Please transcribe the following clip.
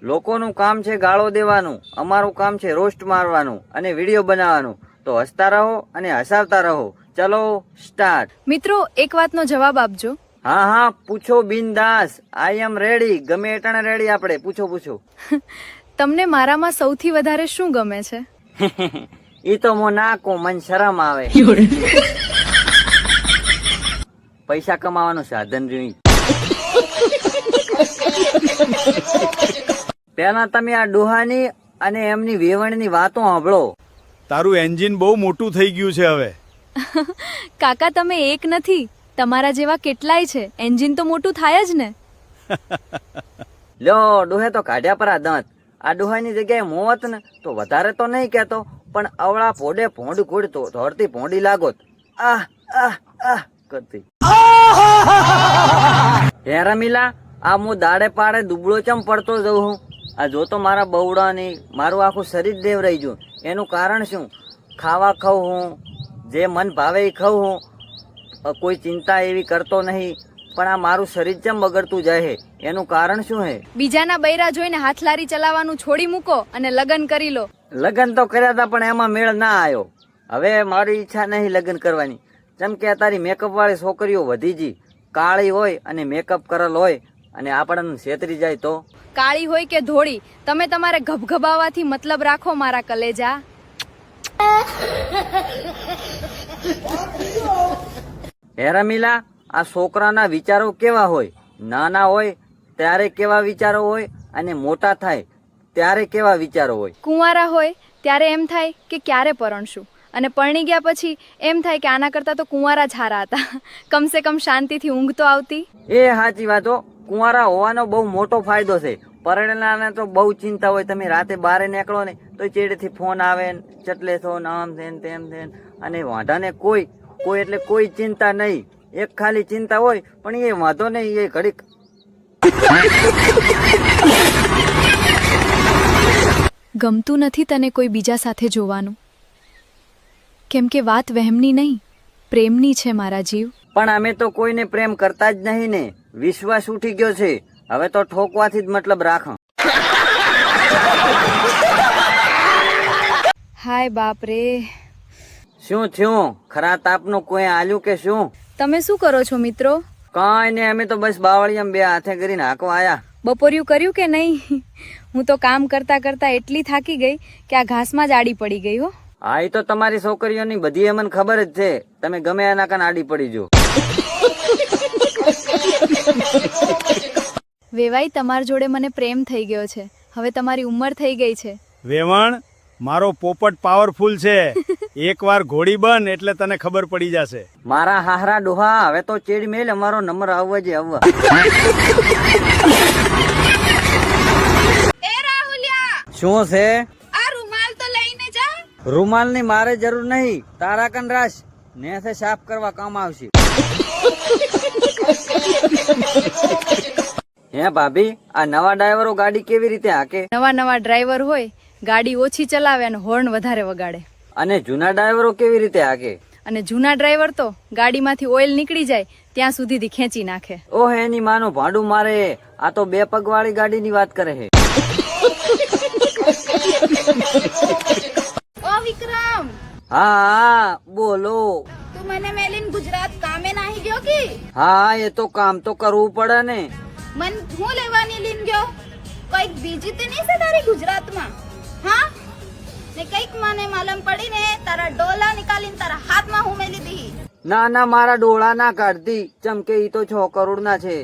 લોકોનું કામ છે ગાળો દેવાનું, અમારું કામ છે રોસ્ટ મારવાનું અને વિડીયો બનાવવાનું. તો હસતા રહો અને હસાવતા રહો. ચલો સ્ટાર્ટ. મિત્રો, એક વાતનો જવાબ આપજો. હા હા, પૂછો બિંદાસ. આઈ એમ રેડી. ગમે એટાણે રેડી આપણે. પૂછો. તમને મારામાં સૌથી વધારે શું ગમે છે? ઈ તો મો નાકો, મન શરમ આવે. પૈસા કમાવાનું સાધન રહ્યું. પેલા તમે આ ડોહાની અને એમની વેવણની વાતો સાંભળો. તારું એન્જિન બહુ મોટું થઈ ગયું છે હવે. કાકા, તમે એક નથી, તમારા જેવા કેટલાય છે. એન્જિન તો મોટું થાય જ ને. લ્યો, ડોહે તો કાઢ્યા પર આ દાંત. આ ડોહાની જગ્યાએ મોત ને તો વધારે તો નહીં કેતો, પણ અવળા ફોડે ભોંડ કુડતો ધોરતી ભોંડી લાગોત. આહ આહ આહ કરતી. હે રમીલા, આ હું દાડે પાડે દુબળો ચમ પડતો જઉં હું. આ જો તો મારા બહુડાની મારું આખું શરીર દેવ રહી ગયું. એનું કારણ શું? ખાવા ખાઉં હું, જે મન ભાવે એ ખાઉં હું, કોઈ ચિંતા એવી કરતો નહીં. પણ આ મારું શરીર ચમ બગડતું જાય છે, એનું કારણ શું હે? બીજાના બૈરા જોઈને હાથલારી ચલાવવાનું છોડી મૂકો અને લગ્ન કરી લો. લગ્ન તો કર્યા હતા પણ એમાં મેળ ના આવ્યો. હવે મારી ઈચ્છા નહીં લગ્ન કરવાની. જેમ કે તારી મેકઅપ વાળી છોકરીઓ વધી જી, કાળી હોય અને મેકઅપ કરેલ હોય અને આપણને છેતરી જાય તો? કાળી હોય કે ધોળી, તમે તમારે ગભગભાવાથી મતલબ રાખો મારા કલેજા. હે રમીલા, આ છોકરાના વિચારો કેવા હોય? નાના હોય ત્યારે કેવા વિચારો હોય અને મોટા થાય ત્યારે કેવા વિચારો હોય? કુંવારા હોય ત્યારે એમ થાય કે ક્યારે પરણશું, અને પરણી ગયા પછી એમ થાય કે આના કરતા તો કુંવારા જ હારા હતા. કમસે કમ શાંતિથી ઊંઘ તો આવતી. એ સાચી વાતો. કુંવારા હોવાનો બહુ મોટો ફાયદો છે. પરણેલાને તો બહુ ચિંતા હોય. તમે રાતે બહાર નીકળો ને તો ચેડેથી ફોન આવે, ચટલે થો, આમ થેન તેમ થેન, અને વાંધાને કોઈ એટલે કોઈ ચિંતા નહીં. એક ખાલી ચિંતા હોય પણ એ વાંધો નહીં, એ ઘડીક. ગમતું નથી તને કોઈ બીજા સાથે જોવાનું, કેમ કે વાત વહેમની નહીં, પ્રેમની છે મારા જીવ. પણ અમે તો કોઈને પ્રેમ કરતા જ નહીં ને. વિશ્વાસ ઉઠી ગયો છે. હવે તો ઠોકવાથી જ મતલબ રાખો. હાય બાપ રે. શું થયું? ખરા તાપનું કોઈ આલ્યું કે શું? તમે શું કરો છો મિત્રો? કાંઈ ને, અમે તો બસ બાવળિયામાં બે હાથે કરીને હાંકો આયા. બપોર્યું કર્યું કે નહીં? હું તો કામ કરતા કરતા એટલી થાકી ગઈ કે આ ઘાસમાં જ આડી પડી ગઈ હો. હા, એ તો તમારી છોકરીઓની બધી અમને ખબર જ છે. તમે ગમે એના કાન આડી પડી જો. વેવાઈ, તમારી જોડે મને પ્રેમ થઈ ગયો છે. હવે તમારી ઉંમર થઈ ગઈ છે. વેવણ, મારો પોપટ પાવરફુલ છે. એકવાર ઘોડી બન એટલે તને ખબર પડી જશે. મારા હાહરા ડોહા, હવે તો ચેડ મેલ. અમારો નંબર આવવા જે આવવા. એ રાહુલિયા, શું છે? આ રૂમાલ તો લઈને જા. રૂમાલ ની મારે જરૂર નહીં. તારા કન રાશ ને સાફ કરવા કામ આવશે. હે ભાભી, આ નવા ડ્રાઈવરો ગાડી કેવી રીતે હાકે? નવા ડ્રાઈવર હોય, ગાડી ઓછી ચલાવે અને હોર્ન વધારે વગાડે. અને જૂના ડ્રાઈવરો કેવી રીતે હાકે? અને જૂના ડ્રાઈવર તો ગાડીમાંથી ઓઇલ નીકળી જાય ત્યાં સુધીથી ખેંચી નાખે. ઓહ, એની માનું ભાડું મારે. આ તો 2 પગ વાળી ગાડીની વાત કરે છે. ઓ વિક્રમ, હા બોલો. તું મને મેલીન ગુજરાત કામે નાહી ગયો કે? હા, એ તો કામ તો કરવું પડે ને. મન હું લેવાની લીન ગયો? કઈક બીજી તો નહીં છે તારી ગુજરાતમાં? હા ને કઈક મને માલમ પડી ને તારા ડોલા નીકાળીને તારા હાથમાં હું મેલી દી. ના ના, મારા ડોળા ના કાઢતી. ચમકે ઈ તો 6 કરોડ ના છે.